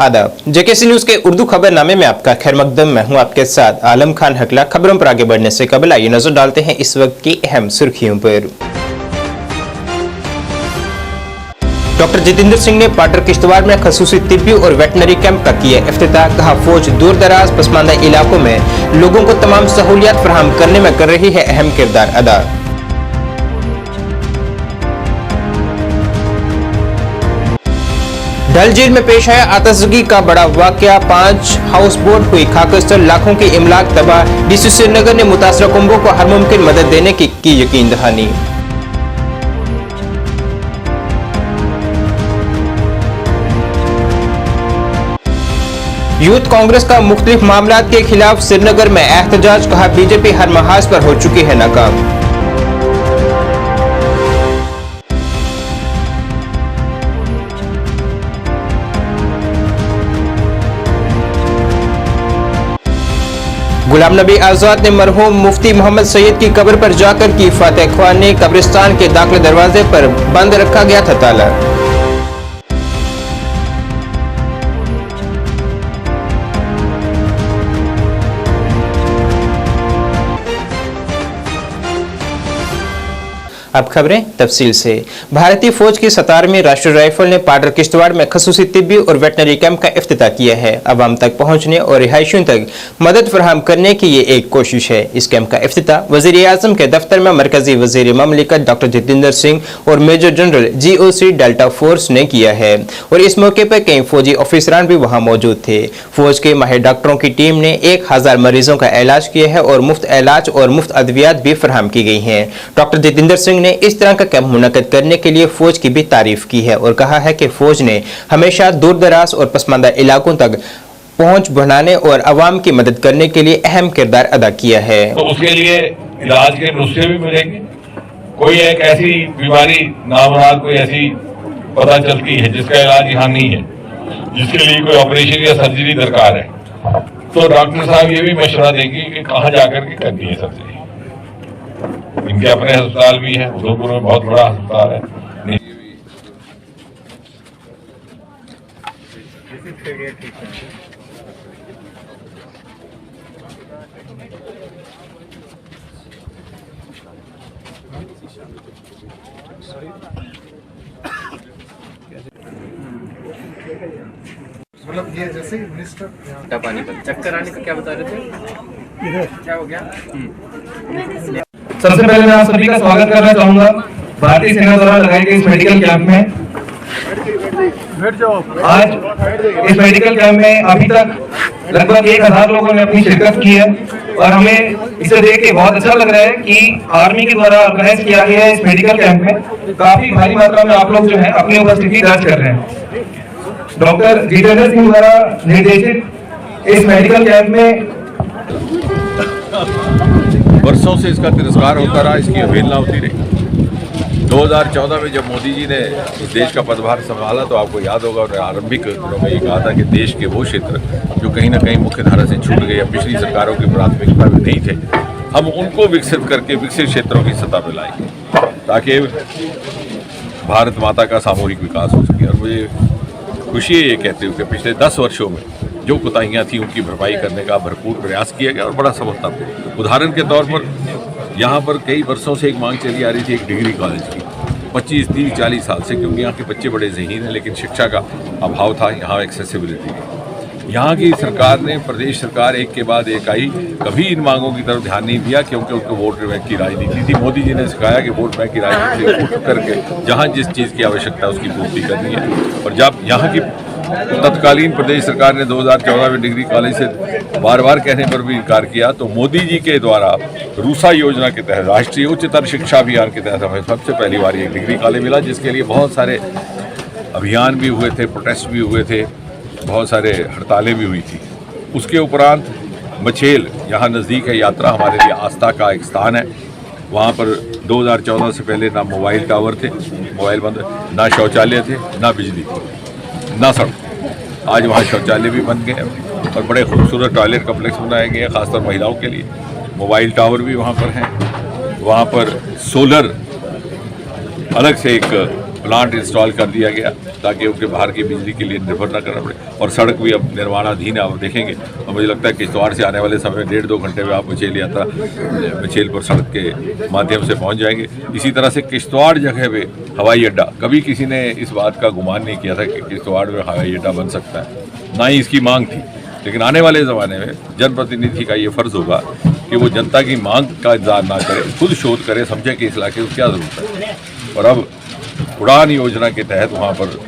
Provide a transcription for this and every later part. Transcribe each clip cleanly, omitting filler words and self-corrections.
आदाब। JKC news के उर्दू खबरनामे में आपका खैर मकदम। मैं हूं आपके साथ आलम खान हकला। खबरों पर आगे बढ़ने से कबल आइए नजर डालते हैं इस वक्त की अहम सुर्खियों पर। डॉक्टर जितेंद्र सिंह ने पाटर किश्तवाड़ में खसूसी तिब्बी और वेटनरी कैंप का किया इफ्तिताह। कहा, फौज दूर दराज पसमानदा इलाकों में लोगों को तमाम सहूलियात फराहम करने में कर रही है अहम किरदार अदा। डल झील में पेश आया आतिशबाजी का बड़ा वाकया। 5 हाउस बोट हुई खाकस्तर, लाखों की इमलाक तबाह। डीसी श्रीनगर ने मुतासरा कुंभों को हर मुमकिन मदद देने की यकीन दहानी। यूथ कांग्रेस का मुख्तलिफ मामलात के खिलाफ श्रीनगर में एहतजाज। कहा, बीजेपी हर महाज पर हो चुकी है नाकाम। गुलाम नबी आजाद ने मरहूम मुफ्ती मोहम्मद सैयद की कब्र पर जाकर की फातह ख्वानी। कब्रिस्तान के दाखिले दरवाजे पर बंद रखा गया था ताला। अब खबरें तफसील से। भारतीय फौज की 17वीं राष्ट्रीय राइफल ने पाटर किश्तवाड़ में खसूसी तिब्बी और वेटनरी कैंप का इफ्तिताह किया है। अवाम तक पहुंचने और रिहायशियों तक मदद फराहम करने की ये एक कोशिश है। इस कैंप का इफ्तिताह वज़ीर-ए-आज़म के दफ्तर में मरकजी वज़ीर ममलिकत डॉक्टर जितेंद्र सिंह और major general GOC delta force ने किया है और इस मौके पर कई फौजी ऑफिसरान भी वहां मौजूद थे। फौज के माहिर डॉक्टरों की टीम ने 1000 मरीजों का इलाज किया है और मुफ्त इलाज और मुफ्त अद्वियात भी फराहम की गई हैं। डॉक्टर जितेंद्र सिंह ने इस तरह का कैंप मुनक्कद करने के लिए फौज की भी तारीफ की है और कहा है कि फौज ने हमेशा दूर दराज और पसमानदा इलाकों तक पहुंच बढ़ाने और अवाम की मदद करने के लिए अहम किरदार अदा किया है। तो उसके लिए इलाज के नुस्खे भी मिलेंगे। कोई एक ऐसी बीमारी नामुराद कोई ऐसी पता चलती है जिसका इलाज यहाँ नहीं है, जिसके लिए कोई ऑपरेशन या सर्जरी दरकार है, तो डॉक्टर साहब ये भी मशवरा देंगे कि कहाँ जाकर के करनी है सर्जरी। इनके अपने अस्पताल भी है, उधमपुर में बहुत बड़ा अस्पताल है। मतलब ये जैसे मिनिस्टर पानी पर चक्कर आने का क्या बता रहे थे, क्या हो गया? सबसे पहले मैं आप सभी का स्वागत करना चाहूंगा भारतीय सेना द्वारा लगाए गए इस मेडिकल कैंप में। आज इस मेडिकल कैंप में अभी तक लगभग 1000 लोगों ने अपनी शिरकत की है और हमें इसे देख के बहुत अच्छा लग रहा है कि आर्मी के द्वारा ऑर्गेनाइज किया गया है इस मेडिकल कैंप में काफी भारी मात्रा में आप लोग जो है अपनी उपस्थिति दर्ज कर रहे हैं। डॉक्टर जितेंद्र सिंह द्वारा निर्देशित इस मेडिकल कैंप में वर्षों से इसका तिरस्कार होता रहा, इसकी अवहेलना होती रही। 2014 में जब मोदी जी ने इस देश का पदभार संभाला तो आपको याद होगा और आरंभिक दिनों में ये कहा था कि देश के वो क्षेत्र जो कहीं ना कहीं मुख्य धारा से छूट गए या पिछली सरकारों की प्राथमिकता में नहीं थे, हम उनको विकसित करके विकसित क्षेत्रों की सतह पर लाएंगे ताकि भारत माता का सामूहिक विकास हो सके। और मुझे खुशी है ये कहते हुए कि पिछले 10 वर्षों में जो कोताहियाँ थी उनकी भरपाई करने का भरपूर प्रयास किया गया और बड़ा सफलतापूर्ण। उदाहरण के तौर पर यहाँ पर कई वर्षों से एक मांग चली आ रही थी एक डिग्री कॉलेज की, 25, 30, 40 साल से, क्योंकि यहाँ के बच्चे बड़े ज़हीन हैं लेकिन शिक्षा का अभाव था, यहाँ एक्सेसिबिलिटी की। यहाँ की सरकार ने, प्रदेश सरकार एक के बाद एक आई, कभी इन मांगों की तरफ ध्यान नहीं दिया क्योंकि उनको वोट बैंक की राजनीति थी। मोदी जी ने सिखाया कि वोट बैंक की राजनीति से उठ करके जहाँ जिस चीज़ की आवश्यकता है उसकी पूर्ति करनी है। और जब यहाँ की तत्कालीन प्रदेश सरकार ने 2014 में डिग्री कॉलेज से बार बार कहने पर भी इनकार किया, तो मोदी जी के द्वारा रूसा योजना के तहत राष्ट्रीय उच्चतर शिक्षा अभियान के तहत हमें सबसे पहली बार एक डिग्री कॉलेज मिला, जिसके लिए बहुत सारे अभियान भी हुए थे, प्रोटेस्ट भी हुए थे, बहुत सारे हड़तालें भी हुई थी। उसके उपरांत मछेल यहाँ नज़दीक है, यात्रा हमारे लिए आस्था का एक स्थान है। वहाँ पर 2014 से पहले ना मोबाइल टावर थे, मोबाइल बंद, ना शौचालय थे, ना बिजली थी, ना सड़क। आज वहाँ शौचालय भी बन गए हैं और बड़े खूबसूरत टॉयलेट कम्प्लेक्स बनाए गए हैं खासतौर महिलाओं के लिए। मोबाइल टावर भी वहाँ पर हैं। वहाँ पर सोलर अलग से एक प्लांट इंस्टॉल कर दिया गया ताकि उनके बाहर की बिजली के लिए निर्भर न करना पड़े। और सड़क भी अब निर्माणाधीन है, आप देखेंगे। और मुझे लगता है किश्तवाड़ से आने वाले समय 1.5-2 घंटे में आप मचेल पर सड़क के माध्यम से पहुँच जाएंगे। इसी तरह से किश्तवाड़ जगह पे हवाई अड्डा, कभी किसी ने इस बात का गुमान नहीं किया था कि किश्तवाड़ में हवाई अड्डा बन सकता है, ना ही इसकी मांग थी। लेकिन आने वाले ज़माने में जनप्रतिनिधि का ये फ़र्ज़ होगा कि वो जनता की मांग का इंतजार ना करे, खुद शोध करे, समझे कि इस इलाके को क्या ज़रूरत है। और अब उड़ान योजना के तहत वहाँ पर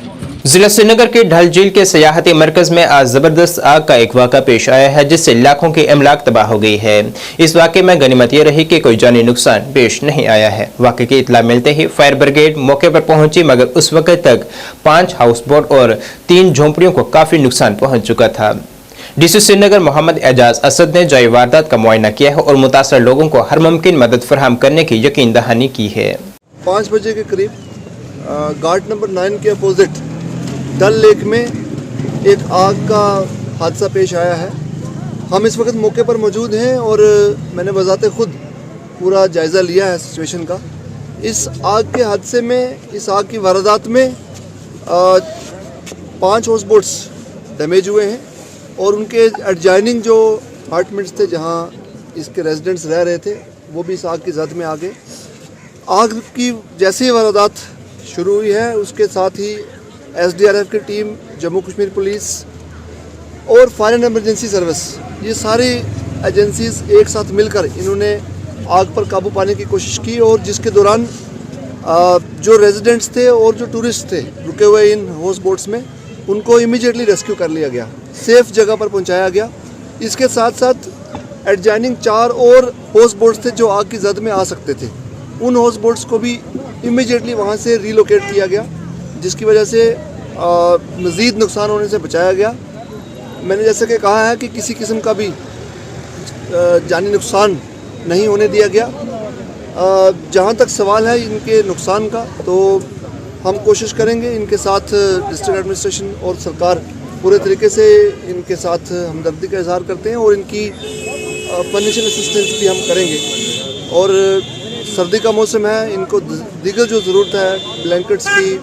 जिला श्रीनगर के ढल झील के सयाहती मरकज में आज जबरदस्त आग का एक वाक़ा पेश आया है, जिससे लाखों की इमलाक तबाह हो गई है। इस वाक़े में गनीमत ये रही कि कोई जानी नुकसान पेश नहीं आया है। वाक़े की इत्तला मिलते ही फायर ब्रिगेड मौके पर पहुंची, मगर उस वक्त तक 5 हाउस बोट और 3 झोंपड़ियों को काफी नुकसान पहुंच चुका था। डीसी श्रीनगर मोहम्मद एजाज असद ने जाए वारदात का मुआयना किया है और मुतासर लोगों को हर मुमकिन मदद फराहम करने की यकीन दहानी की है। 5 बजे के करीब घाट नंबर 9 के अपोजिट डल लेक में एक आग का हादसा पेश आया है। हम इस वक्त मौके पर मौजूद हैं और मैंने बजाते खुद पूरा जायज़ा लिया है सिचुएशन का। इस आग के हादसे में, इस आग की वारदात में 5 हाउस बोट्स डैमेज हुए हैं और उनके एडजॉइनिंग जो अपार्टमेंट्स थे जहां इसके रेजिडेंट्स रह रहे थे, वो भी इस आग की जद में आ गए। आग की जैसे ही वारदात शुरू हुई है, उसके साथ ही SDRF की टीम, जम्मू कश्मीर पुलिस और फायर एंड एमरजेंसी सर्विस, ये सारी एजेंसीज एक साथ मिलकर इन्होंने आग पर काबू पाने की कोशिश की। और जिसके दौरान जो रेजिडेंट्स थे और जो टूरिस्ट थे रुके हुए इन हाउस बोट्स में, उनको इमीडिएटली रेस्क्यू कर लिया गया, सेफ जगह पर पहुंचाया गया। इसके साथ साथ एडजॉइनिंग 4 और हाउस बोट्स थे जो आग की जद में आ सकते थे, उन हाउस बोट्स को भी इमीडिएटली वहां से रीलोकेट किया गया, जिसकी वजह से मज़ीद नुकसान होने से बचाया गया। मैंने जैसे कि कहा है कि किसी किस्म का भी जानी नुकसान नहीं होने दिया गया। जहाँ तक सवाल है इनके नुकसान का, तो हम कोशिश करेंगे, इनके साथ डिस्ट्रिक्ट एडमिनिस्ट्रेशन और सरकार पूरे तरीके से इनके साथ हमदर्दी का इजहार करते हैं और इनकी फाइनेंशियल असिस्टेंस भी हम करेंगे। और सर्दी का मौसम है, इनको दीगर जो ज़रूरत है, ब्लैंकेट्स की,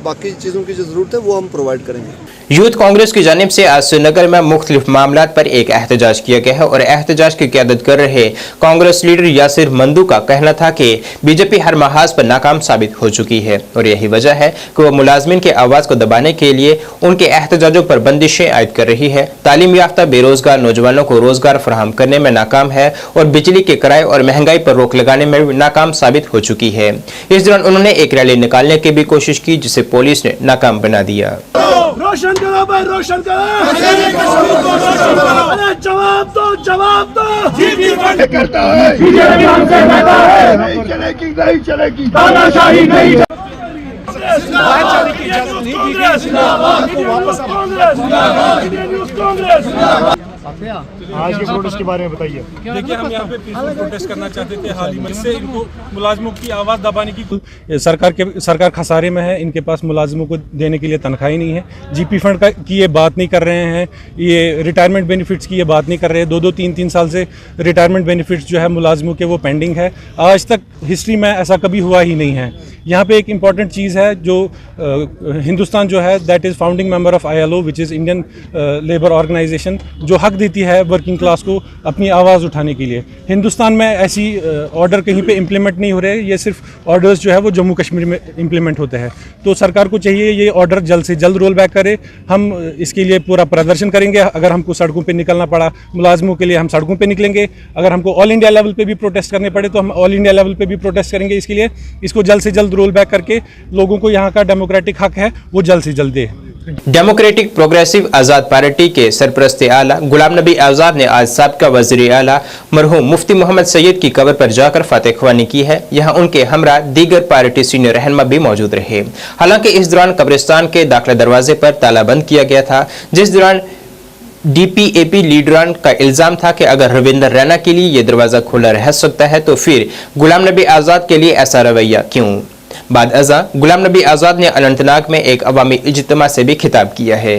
बाकी चीज़ों की जो ज़रूरत है, वो हम प्रोवाइड करेंगे। यूथ कांग्रेस की जानिब से आज श्रीनगर में मुख्तलिफ मामलात पर एक एहतजाज किया गया है और एहतजाज की क़यादत कर रहे कांग्रेस लीडर यासिर मंदू का कहना था कि बीजेपी हर महाज पर नाकाम साबित हो चुकी है और यही वजह है कि वह मुलाजमिन के आवाज़ को दबाने के लिए उनके एहतजाजों पर बंदिशें आयद कर रही है। तालीम याफ्ता बेरोजगार नौजवानों को रोजगार फराहम करने में नाकाम है और बिजली के किराए और महंगाई पर रोक लगाने में भी नाकाम साबित हो चुकी है। इस दौरान उन्होंने एक रैली निकालने की भी कोशिश की, जिसे पुलिस ने नाकाम बना दिया। रोशन करो भाई, रोशन करो, अरे जवाब दो करता है, बीजेपी हमसे कहता है नहीं चलेगी, तानाशाही नहीं आज के प्रोटेस्ट के बारे में बताइए। देखिए, हम यहाँ पे पीसफुल प्रोटेस्ट करना चाहते थे हाल ही में, इससे इनको मुलाजिमों की आवाज़ दबाने की सरकार खसारे में है, इनके पास मुलाजिमों को देने के लिए तनख्वाही नहीं है। GP फंड की ये बात नहीं कर रहे हैं, ये रिटायरमेंट बेनिफिट्स की ये बात नहीं कर रहे हैं। 2-2, 3-3 साल से रिटायरमेंट बेनिफिट्स जो है मुलाजिमों के वो पेंडिंग है। आज तक हिस्ट्री में ऐसा कभी हुआ ही नहीं है। यहाँ पे एक इम्पॉर्टेंट चीज़ है जो हिंदुस्तान जो है that is founding member of ILO which is Indian labour organisation, जो हक देती है वर्किंग क्लास को अपनी आवाज़ उठाने के लिए। हिंदुस्तान में ऐसी ऑर्डर कहीं पे इम्प्लीमेंट नहीं हो रहे, ये सिर्फ ऑर्डर्स जो है वो जम्मू कश्मीर में इम्प्लीमेंट होते हैं। तो सरकार को चाहिए ये ऑर्डर जल्द से जल्द रोल बैक करे। हम इसके लिए पूरा प्रदर्शन करेंगे। अगर हमको सड़कों पर निकलना पड़ा मुलाजमों के लिए, हम सड़कों पर निकलेंगे। अगर हमको ऑल इंडिया लेवल पर भी प्रोटेस्ट करने पड़े तो हम ऑल इंडिया लेवल पर भी प्रोटेस्ट करेंगे। इसके लिए इसको जल्द से जल्द रोल बैक करके लोगों को यहाँ का डेमोक्रेटिक हक है वो जल्द से जल्द दे। डेमोक्रेटिक प्रोग्रेसिव आज़ाद पार्टी के सरपरस्त आला गुलाम नबी आज़ाद ने आज साबिक़ा वज़ीर आला मरहूम मुफ्ती मोहम्मद सैयद की कब्र पर जाकर फातह ख्वानी की है। यहाँ उनके हमरा दीगर पार्टी सीनियर रहनुमा भी मौजूद रहे। हालांकि इस दौरान कब्रिस्तान के दाखिला दरवाजे पर ताला बंद किया गया था, जिस दौरान DPAP लीडरान का इल्जाम था कि अगर रविंदर रैना के लिए यह दरवाजा खुला रह सकता है तो फिर गुलाम नबी आज़ाद के लिए ऐसा रवैया क्यों। बाद अज़ा गुलाम नबी आज़ाद ने अनंतनाग में एक अवामी इज्तिमा से भी खिताब किया है।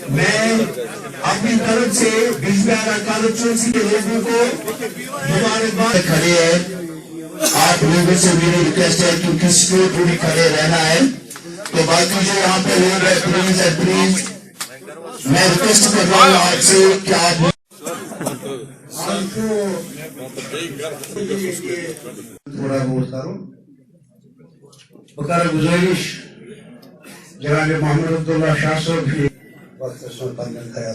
मैं अपनी तरफ से बिजबियाना कॉन्स्टिट्यूंसी के लोगों को मुबारकबाद खड़े हैं। आप लोगों से मेरी रिक्वेस्ट है कि किसी को थोड़ी खड़े रहना है, तो बाकी जो यहाँ पे लोग हैं प्लीज मैं रिक्वेस्ट कर रहा हूँ आपसे कि आप थोड़ा बहुत करो बकार गुजारिश जनाब मोहम्मद अब्दुल्ला शाह साहब भी वक्त सुल्तान खैर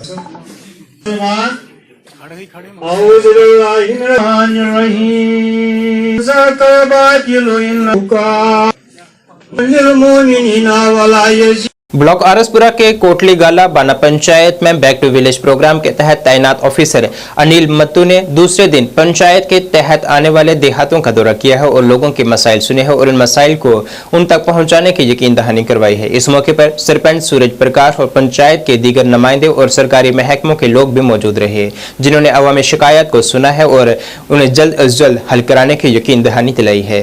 औज़ु बिल्लाहि मिनश रहीम ज़काबातिल इन्नका लिल मुमिनीना वला यज़। ब्लॉक आरसपुरा के कोटली गाला बाना पंचायत में बैक टू विलेज प्रोग्राम के तहत तैनात ऑफिसर अनिल मत्तू ने दूसरे दिन पंचायत के तहत आने वाले देहातों का दौरा किया है और लोगों के मसाइल सुने हैं और इन मसाइल को उन तक पहुंचाने की यकीन दहानी करवाई है। इस मौके पर सरपंच सूरज प्रकाश और पंचायत के दीगर नुमाइंदे और सरकारी महकमों के लोग भी मौजूद रहे, जिन्होंने अवामी शिकायत को सुना है और उन्हें जल्द अज जल्द हल कराने की यकीन दहानी दिलाई है।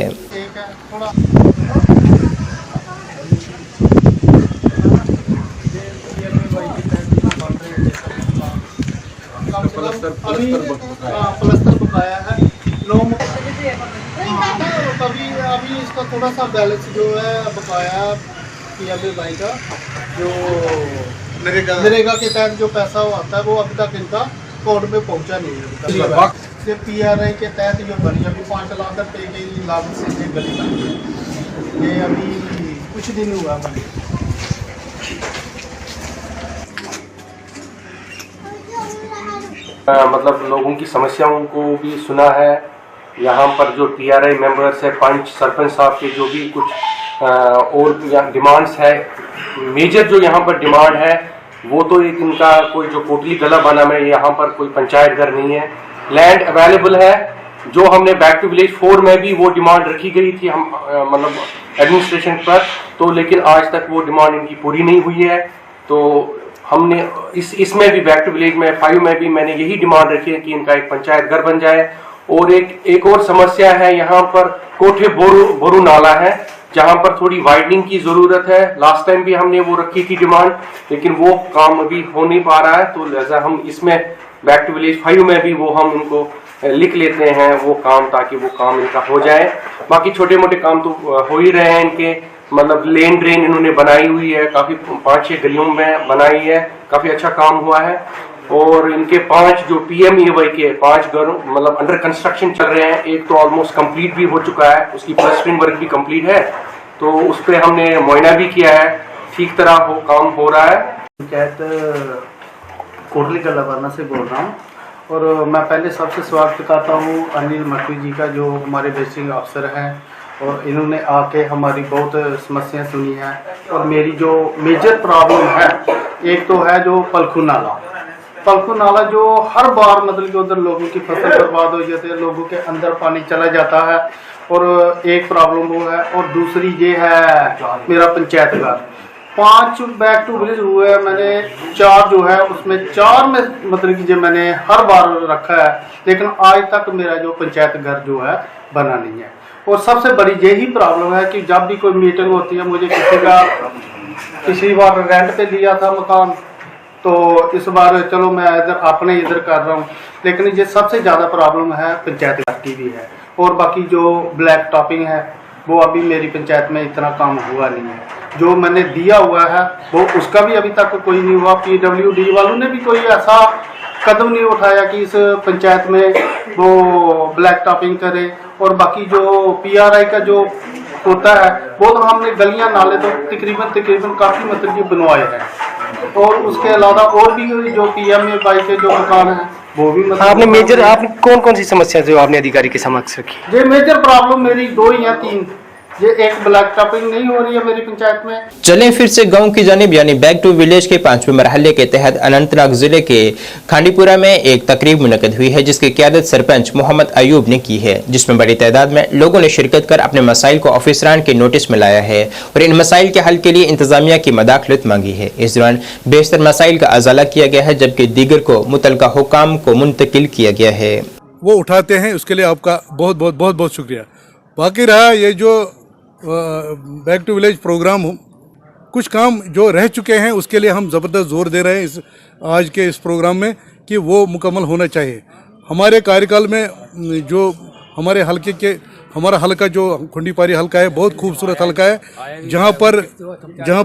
प्लस्तर बकाया है अभी इसका थोड़ा सा बैलेंस जो है बकाया पीएमए भाई का जो नरेगा के तहत जो पैसा वो आता है वो अभी तक इनका कोर्ट में पहुंचा नहीं है। सिर्फ पीआरआई के तहत जो बनी अभी 5 लाख रुपए की लागत से ये गली बनी है, ये अभी कुछ दिन हुआ बनी। मतलब लोगों की समस्याओं को भी सुना है। यहाँ पर जो टीआरआई मेंबर्स है, पंच सरपंच साहब के जो भी कुछ और यहाँ डिमांड्स है, मेजर जो यहाँ पर डिमांड है वो तो एक इनका कोई जो कोटली गला बना में यहाँ पर कोई पंचायत घर नहीं है, लैंड अवेलेबल है जो हमने बैक टू विलेज 4 में भी वो डिमांड रखी गई थी हम मतलब एडमिनिस्ट्रेशन पर, तो लेकिन आज तक वो डिमांड इनकी पूरी नहीं हुई है। तो हमने इसमें भी बैक टू विलेज में 5 में भी मैंने यही डिमांड रखी है कि इनका एक पंचायत घर बन जाए। और एक और समस्या है यहाँ पर कोठे बोरू नाला है जहाँ पर थोड़ी वाइडनिंग की जरूरत है। लास्ट टाइम भी हमने वो रखी थी डिमांड, लेकिन वो काम अभी हो नहीं पा रहा है, तो लिहाजा हम इसमें बैक टू विलेज 5 में भी वो हम उनको लिख लेते हैं वो काम, ताकि वो काम इनका हो जाए। बाकी छोटे मोटे काम तो हो ही रहे हैं इनके, मतलब लेन ड्रेन इन्होंने बनाई हुई है, काफी 5-6 गलियों में बनाई है, काफी अच्छा काम हुआ है। और इनके 5 जो पीएमएवाई के 5 घर मतलब अंडर कंस्ट्रक्शन चल रहे हैं, एक तो ऑलमोस्ट कंप्लीट भी हो चुका है, उसकी प्लास्टरिंग वर्क भी कंप्लीट है, तो उस पर हमने मुआयना भी किया है, ठीक तरह काम हो रहा है। पंचायत कोटली गलाबाना से बोल रहा हूँ और मैं पहले सबसे स्वागत करता हूँ अनिल मट्टू जी का, जो हमारे डिस्ट्रिक्ट अफसर हैं, और इन्होंने आके हमारी बहुत समस्याएं सुनी है। और मेरी जो मेजर प्रॉब्लम है, एक तो है जो पलखू नाला जो हर बार मतलब कि उधर लोगों की फसल बर्बाद हो जाती है, लोगों के अंदर पानी चला जाता है, और एक प्रॉब्लम वो है। और दूसरी ये है मेरा पंचायत घर 5 बैक टू विलेज हुए हैं मैंने, 4 जो है उसमें 4 में मतलब कि जो मैंने हर बार रखा है, लेकिन आज तक मेरा जो पंचायत घर जो है बना नहीं है। और सबसे बड़ी यही प्रॉब्लम है कि जब भी कोई मीटिंग होती है, मुझे किसी बार रेंट पे लिया था मकान, तो इस बार चलो मैं अपने इधर कर रहा हूँ, लेकिन ये सबसे ज़्यादा प्रॉब्लम है पंचायत घर की भी है। और बाकी जो ब्लैक टॉपिंग है वो अभी मेरी पंचायत में इतना काम हुआ नहीं है, जो मैंने दिया हुआ है वो उसका भी अभी तक कोई नहीं हुआ। PWD वालों ने भी कोई ऐसा कदम नहीं उठाया कि इस पंचायत में वो ब्लैक टॉपिंग करे। और बाकी जो PRI का जो होता है वो तो हमने गलियां नाले तो तकरीबन काफ़ी मतलब कि बनवाए हैं, और उसके अलावा और भी जो PMAY के जो मकान हैं वो भी मतलब आपने कौन सी समस्या जो आपने अधिकारी के समक्ष रखी? ये मेजर प्रॉब्लम मेरी 2 या 3 ये एक ब्लैक टॉपिंग नहीं हो रही है मेरी पंचायत में। चलें फिर से गांव की जानिब यानी बैक टू विलेज के 5वें मरहले के तहत अनंतनाग जिले के खांडीपुरा में एक तकरीब मुनक्कद हुई है जिसकी क़यादत सरपंच मोहम्मद अयूब ने की है, जिसमें बड़ी तादाद में लोगों ने शिरकत कर अपने मसाइल को ऑफिसरान के नोटिस में लाया है और इन मसाइल के हल के लिए इंतजामिया की मदाखलत मांगी है। इस दौरान बेशतर मसाइल का अजाला किया गया है जबकि दीगर को मुतलका हुकाम को मुंतकिल किया गया है। वो उठाते हैं, उसके लिए आपका बहुत बहुत बहुत बहुत शुक्रिया। बाकी रहा ये जो बैक टू विलेज प्रोग्राम, कुछ काम जो रह चुके हैं उसके लिए हम ज़बरदस्त जोर दे रहे हैं इस आज के इस प्रोग्राम में कि वो मुकम्मल होना चाहिए। हमारे कार्यकाल में जो हमारे हलके के हमारा हलका जो खुंडीपारी हलका है बहुत खूबसूरत हलका है, जहाँ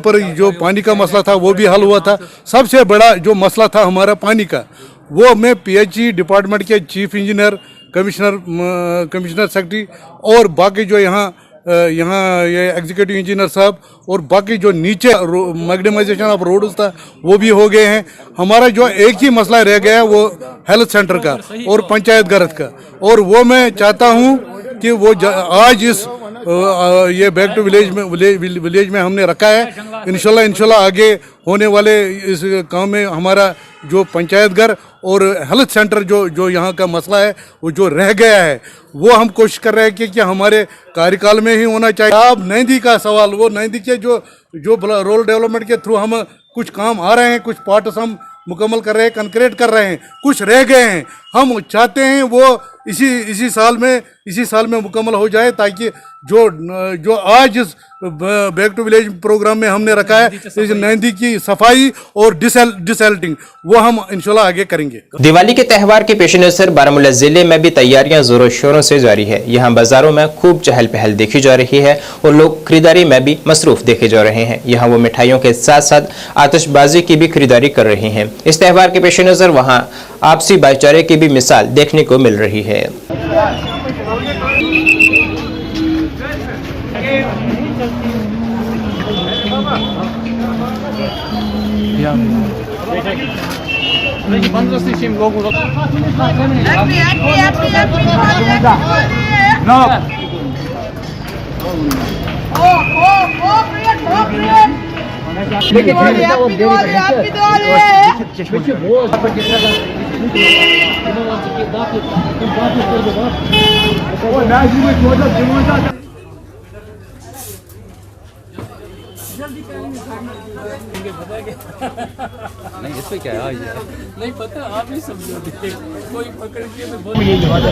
पर जो पानी का मसला था वो भी हल हुआ था। सबसे बड़ा जो मसला था हमारा पानी का, वो मैं PHE डिपार्टमेंट के चीफ इंजीनियर, कमिश्नर सेक्रेटरी और बाकी जो यहाँ ये एग्जीक्यूटिव इंजीनियर साहब और बाकी जो नीचे मैग्नेमाइजेशन ऑफ रोड्स था वो भी हो गए हैं। हमारा जो एक ही मसला रह गया है वो हेल्थ सेंटर का और पंचायत घर का, और वो मैं चाहता हूँ कि वो आज इस ये बैक टू विलेज में हमने रखा है। इंशाल्लाह आगे होने वाले इस काम में हमारा जो पंचायत घर और हेल्थ सेंटर जो यहाँ का मसला है वो जो रह गया है वो हम कोशिश कर रहे हैं कि हमारे कार्यकाल में ही होना चाहिए। अब नईदी का सवाल, वो नईदी के जो रोल डेवलपमेंट के थ्रू हम कुछ काम आ रहे हैं, कुछ पार्ट्स हम मुकम्मल कर रहे हैं, कंक्रीट कर रहे हैं, कुछ रह गए हैं। हम चाहते हैं वो इसी साल में मुकम्मल हो जाए ताकि जो आज इस बैक टू विलेज प्रोग्राम में हमने रखा है इस नईदी की सफाई और डिसल्टिंग वो हम इंशाल्लाह आगे करेंगे। दिवाली के त्यौहार के पेश नज़र बारामूला जिले में भी तैयारियां जोरों शोरों से जारी है। यहाँ बाजारों में खूब चहल पहल देखी जा रही है और लोग खरीदारी में भी मसरूफ देखे जा रहे हैं। यहाँ वो मिठाइयों के साथ साथ आतिशबाजी की भी खरीदारी कर रहे हैं। इस त्यौहार के पेश नज़र वहाँ आपसी भाईचारे की भी मिसाल देखने को मिल रही है। नहीं इस पे क्या है नहीं पता, आप ही समझो। कोई पकड़ के तो बहुत भैया चाचा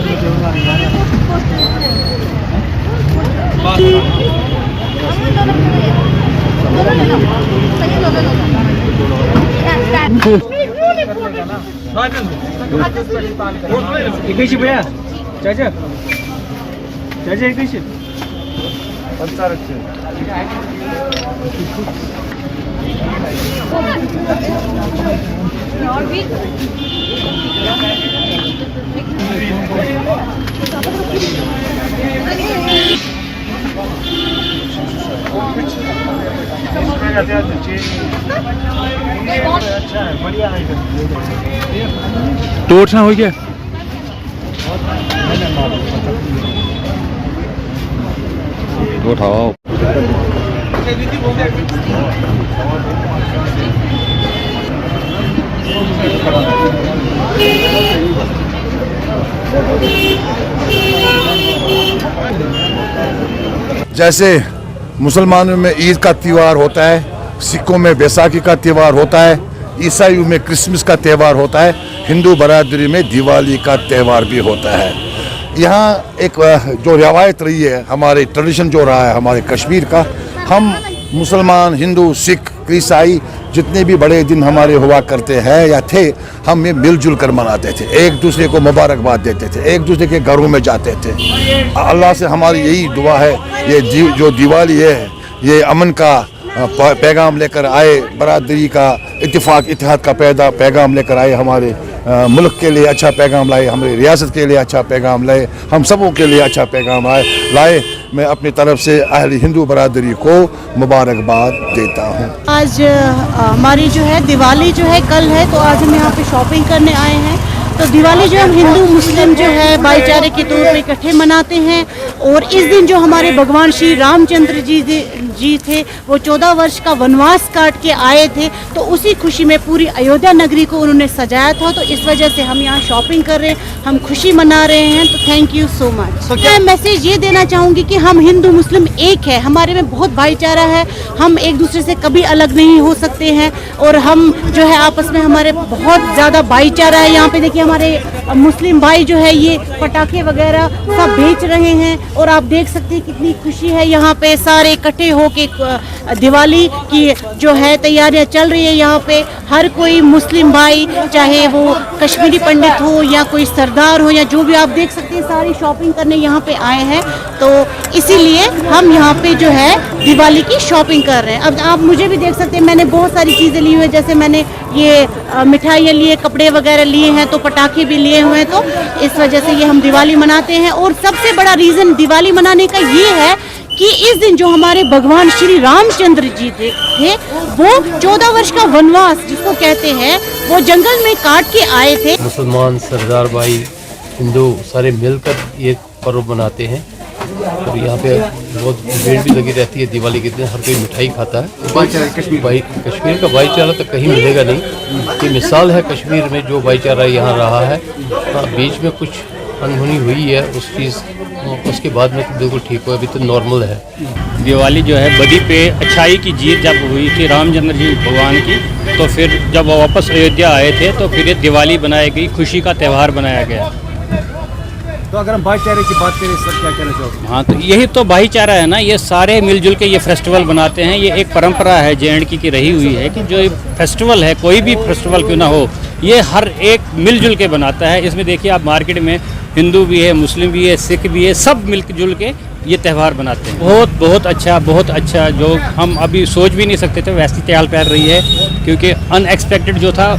टोटना हो गया। उठाओ जैसे मुसलमानों में ईद का त्यौहार होता है, सिखों में बैसाखी का त्यौहार होता है, ईसाइयों में क्रिसमस का त्यौहार होता है, हिंदू बरादरी में दिवाली का त्यौहार भी होता है। यहाँ एक जो रवायत रही है, हमारे ट्रेडिशन जो रहा है हमारे कश्मीर का, हम मुसलमान, हिंदू, सिख, ईसाई जितने भी बड़े दिन हमारे हुआ करते हैं या थे, हम ये मिलजुल कर मनाते थे, एक दूसरे को मुबारकबाद देते थे, एक दूसरे के घरों में जाते थे। अल्लाह से हमारी यही दुआ है, ये जो दिवाली है ये अमन का पैगाम लेकर आए, बरादरी का इत्तेफाक इत्तेहाद का पैगाम लेकर आए, हमारे मुल्क के लिए अच्छा पैगाम लाए, हमारी रियासत के लिए अच्छा पैगाम लाए, हम सबों के लिए अच्छा पैगाम लाए। मैं अपनी तरफ से अहले हिंदू बरादरी को मुबारकबाद देता हूँ। आज हमारी जो है दिवाली जो है कल है, तो आज हम यहाँ पे शॉपिंग करने आए हैं तो दिवाली जो हम हिंदू मुस्लिम जो है भाईचारे के तौर पे इकट्ठे मनाते हैं। और इस दिन जो हमारे भगवान श्री रामचंद्र जी थे वो 14 वर्ष का वनवास काट के आए थे, तो उसी खुशी में पूरी अयोध्या नगरी को उन्होंने सजाया था। तो इस वजह से हम यहाँ शॉपिंग कर रहे हैं, हम खुशी मना रहे हैं। तो थैंक यू सो मच। तो मैं मैसेज ये देना चाहूँगी कि हम हिंदू मुस्लिम एक है, हमारे में बहुत भाईचारा है, हम एक दूसरे से कभी अलग नहीं हो सकते हैं। और हम जो है आपस में हमारे बहुत ज़्यादा भाईचारा है। यहाँ पे देखिए हमारे मुस्लिम भाई जो है ये पटाखे वगैरह सब बेच रहे हैं और आप देख सकते हैं कितनी खुशी है। यहाँ पे सारे इकट्ठे होके दिवाली की जो है तैयारियां चल रही है। यहाँ पे हर कोई मुस्लिम भाई, चाहे वो कश्मीरी पंडित हो या कोई सरदार हो या जो भी, आप देख सकते हैं सारी शॉपिंग करने यहाँ पे आए हैं। तो इसीलिए हम यहाँ पे जो है दिवाली की शॉपिंग कर रहे हैं। अब आप मुझे भी देख सकते हैं, मैंने बहुत सारी चीज़ें ली हुई है, जैसे मैंने ये मिठाइयाँ लिए, कपड़े वगैरह लिए हैं, तो पटाखे भी लिए हुए हैं। तो इस वजह से ये हम दिवाली मनाते हैं। और सबसे बड़ा रीज़न दिवाली मनाने का ये है कि इस दिन जो हमारे भगवान श्री रामचंद्र जी थे वो 14 वर्ष का वनवास जिसको कहते हैं वो जंगल में काट के आए थे। मुसलमान, सरदार भाई, हिंदू सारे मिलकर ये पर्व मनाते हैं। और यहाँ पे बहुत भीड़ भी लगी रहती है दिवाली के दिन, हर कोई मिठाई खाता है। कश्मीर का भाईचारा तो कहीं मिलेगा नहीं। ये मिसाल है कश्मीर में जो भाईचारा यहाँ रहा है। बीच में कुछ अनहोनी हुई है उस चीज़, उसके बाद में तो बिल्कुल ठीक हुआ, अभी तो नॉर्मल है। दिवाली जो है बदी पे अच्छाई की जीत जब हुई थी रामचंद्र जी भगवान की, तो फिर जब वो वापस अयोध्या आए थे तो फिर ये दिवाली बनाई गई, खुशी का त्यौहार बनाया गया। तो अगर हम भाईचारे की बात करें सर, क्या कहना चाहोगे? हाँ, तो यही तो भाईचारा है ना, ये सारे मिलजुल के ये फेस्टिवल बनाते हैं। ये एक परंपरा है JNK की रही हुई है कि जो फेस्टिवल है, कोई भी फेस्टिवल क्यों ना हो, ये हर एक मिलजुल के बनाता है। इसमें देखिए आप मार्केट में हिंदू भी है, मुस्लिम भी है, सिख भी है, सब मिलजुल के ये त्यौहार बनाते हैं। बहुत अच्छा, जो हम अभी सोच भी नहीं सकते थे वैसी चहल पहल रही है, क्योंकि अनएक्सपेक्टेड जो था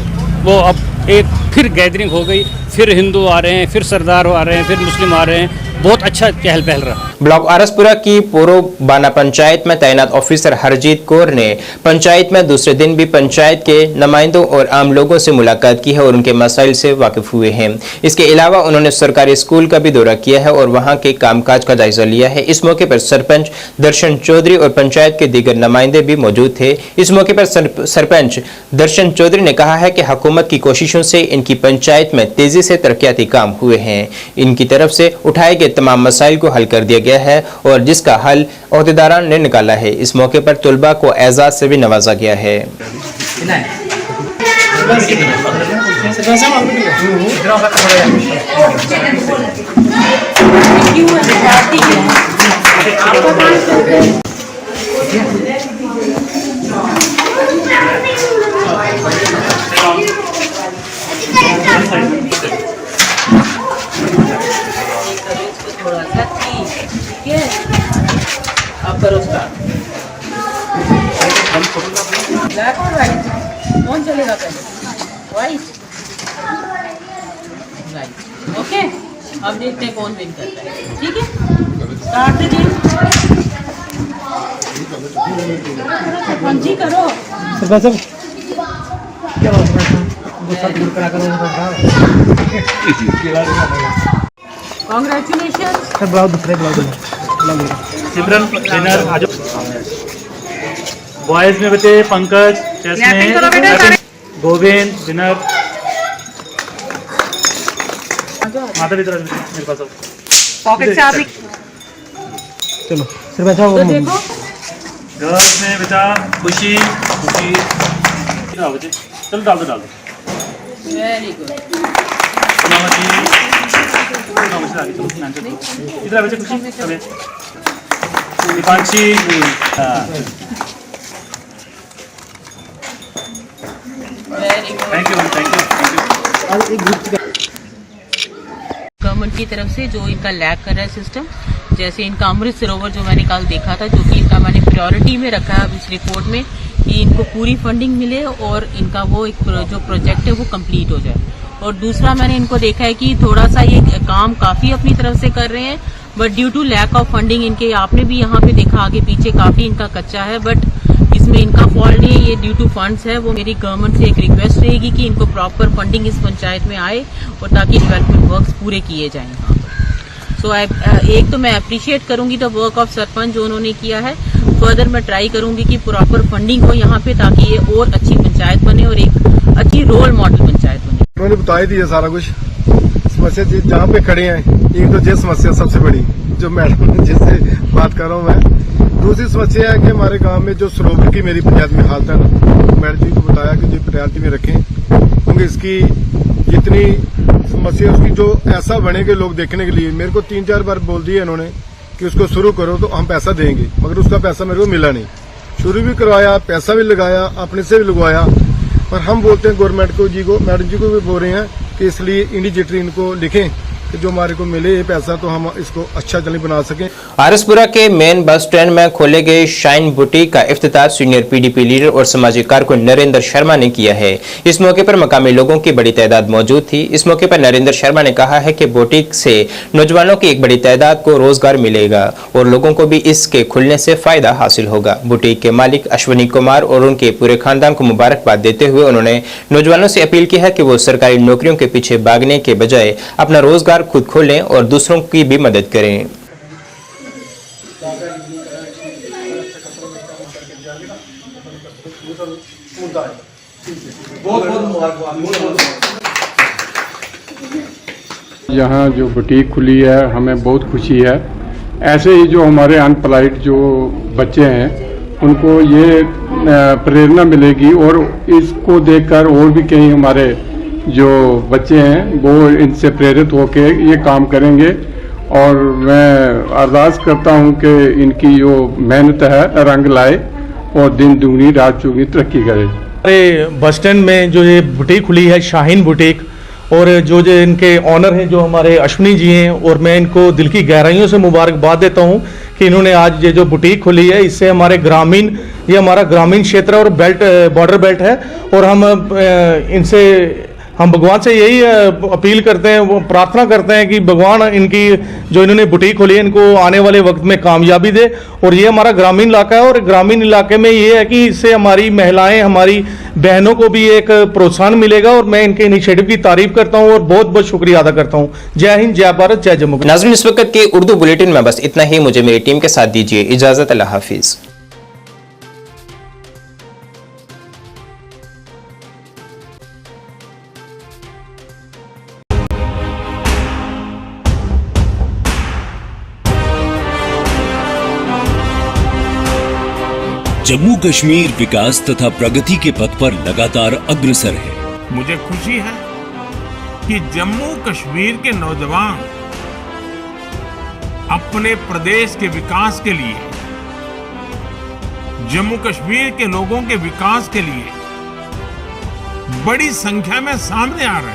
वो अब एक फिर गैदरिंग हो गई, फिर हिंदू आ रहे हैं, फिर सरदार आ रहे हैं, फिर मुस्लिम आ रहे हैं। बहुत अच्छा चहल पहल रहा। ब्लॉक आरसपुरा की पोरोबाना पंचायत में तैनात ऑफिसर हरजीत कौर ने पंचायत में दूसरे दिन भी पंचायत के नुमाइंदों और आम लोगों से मुलाकात की है और उनके मसाइल से वाकिफ हुए हैं। इसके अलावा उन्होंने सरकारी स्कूल का भी दौरा किया है और वहां के कामकाज का जायजा लिया है। इस मौके पर सरपंच दर्शन चौधरी और पंचायत के दीगर नुमाइंदे भी मौजूद थे। इस मौके पर सरपंच दर्शन चौधरी ने कहा है कि हुकूमत की कोशिशों से इनकी पंचायत में तेजी से तरक्याती काम हुए हैं। इनकी तरफ से उठाए गए तमाम मसाइल को हल कर दिया गया है और जिसका हल ओहदेदारान ने निकाला है। इस मौके पर तुलबा को एजाज से भी नवाजा गया है। आप करो स्टार्ट। ब्लैक और व्हाइट कौन चलेगा पहले? व्हाइट। Right, okay. अब देखते हैं कौन विन करता है। ठीक है, स्टार्ट द गेम। पंजी करो। सर क्या कांग्रेचुलेशन। सर ब्लाउज दूसरे ब्लाउज सिमरन विनर आज बॉयज में बचे पंकज, चेस में गोविंद विनर। माता भी मेरे पास पॉकेट से आप चलो सिर बैठा तो देखो। गर्ल्स में बचा खुशी चलो डाल दो वेरी गुड। इधर बच्चे खुशी दीपांशी। Thank you. गवर्नमेंट की तरफ से जो इनका लैग कर रहा है सिस्टम, जैसे इनका अमृत सरोवर जो मैंने कल देखा था, जो कि इनका मैंने प्रायोरिटी में रखा है इस रिपोर्ट में कि इनको पूरी फंडिंग मिले और इनका वो एक जो प्रोजेक्ट है वो कंप्लीट हो जाए। और दूसरा मैंने इनको देखा है कि थोड़ा सा ये काम काफ़ी अपनी तरफ से कर रहे हैं, but due to lack of funding इनके, आपने भी यहाँ पे देखा आगे पीछे काफ़ी इनका कच्चा है, बट इसमें इनका फॉल्ट नहीं है, ये ड्यू टू फंड्स है। वो मेरी गवर्नमेंट से एक रिक्वेस्ट रहेगी कि इनको प्रॉपर फंडिंग इस पंचायत में आए और ताकि डेवलपमेंट वर्क्स पूरे किए जाएं यहाँ पर। सो एक तो मैं अप्रिशिएट करूंगी द वर्क ऑफ सरपंच जो उन्होंने किया है। फर्दर मैं ट्राई करूंगी कि प्रॉपर फंडिंग हो यहाँ पे ताकि ये और अच्छी पंचायत बने और एक अच्छी रोल मॉडल पंचायत बने। उन्होंने बता ही दिया सारा कुछ। समस्या जहाँ पे खड़े हैं, एक तो ये समस्या सबसे बड़ी जो मैडम जिससे बात कर रहा हूँ मैं। दूसरी समस्या है कि हमारे गांव में जो सरोवर की मेरी पंचायत में हालत है ना, मैडम जी को बताया कि जो प्रायोरिटी में रखें, क्योंकि इसकी जितनी समस्या उसकी जो ऐसा बने के लोग देखने के लिए मेरे को 3-4 बार बोल दिया इन्होंने कि उसको शुरू करो तो हम पैसा देंगे, मगर उसका पैसा मेरे को मिला नहीं। शुरू भी करवाया, पैसा भी लगाया, अपने से भी लगवाया, पर हम बोलते हैं गवर्नमेंट को जी को, मैडम जी को भी बोल रहे हैं कि इसलिए इमीडिएटली इनको लिखें कि जो हमारे को मिले ये पैसा तो हम इसको अच्छा चले बना सकें। आरएसपुरा के मेन बस स्टैंड में खोले गए शाइन बुटीक का इफ्तिताह सीनियर पीडीपी लीडर और सामाजिक कारकुन नरेंद्र शर्मा ने किया है। इस मौके पर मकामी लोगों की बड़ी तादाद मौजूद थी। इस मौके पर नरेंद्र शर्मा ने कहा है कि बुटीक से नौजवानों की एक बड़ी तादाद को रोजगार मिलेगा और लोगों को भी इसके खुलने से फायदा हासिल होगा। बुटीक के मालिक अश्विनी कुमार और उनके पूरे खानदान को मुबारकबाद देते हुए उन्होंने नौजवानों से अपील की है कि वो सरकारी नौकरियों के पीछे भागने के बजाय अपना रोजगार खुद खोलें और दूसरों की भी मदद करें। यहाँ जो बुटीक खुली है हमें बहुत खुशी है। ऐसे ही जो हमारे अनएम्प्लॉयड जो बच्चे हैं उनको ये प्रेरणा मिलेगी और इसको देखकर और भी कई हमारे जो बच्चे हैं वो इनसे प्रेरित होकर ये काम करेंगे। और मैं अरदास करता हूँ कि इनकी जो मेहनत है रंग लाए और दिन दुगनी रात चौगुनी तरक्की करे। हमारे बस स्टैंड में जो ये बुटीक खुली है शाहीन बुटीक, और जो इनके ऑनर हैं जो हमारे अश्विनी जी हैं, और मैं इनको दिल की गहराइयों से मुबारकबाद देता हूं कि इन्होंने आज ये जो बुटीक खुली है इससे हमारे ग्रामीण, ये हमारा ग्रामीण क्षेत्र और बेल्ट बॉर्डर बेल्ट है, और हम भगवान से यही अपील करते हैं, वो प्रार्थना करते हैं कि भगवान इनकी जो इन्होंने बुटीक खोली है इनको आने वाले वक्त में कामयाबी दे। और ये हमारा ग्रामीण इलाका है, और ग्रामीण इलाके में ये है कि इससे हमारी महिलाएं, हमारी बहनों को भी एक प्रोत्साहन मिलेगा, और मैं इनके इनिशिएटिव की तारीफ करता हूं और बहुत बहुत शुक्रिया अदा करता हूं। जय हिंद, जय भारत, जय जम्मू। नाज़रीन, इस वक्त के उर्दू बुलेटिन में बस इतना ही। मुझे मेरी टीम के साथ दीजिए इजाजत। अल्लाह हाफिज। जम्मू कश्मीर विकास तथा प्रगति के पथ पर लगातार अग्रसर है। मुझे खुशी है कि जम्मू कश्मीर के नौजवान अपने प्रदेश के विकास के लिए, जम्मू कश्मीर के लोगों के विकास के लिए बड़ी संख्या में सामने आ रहे हैं।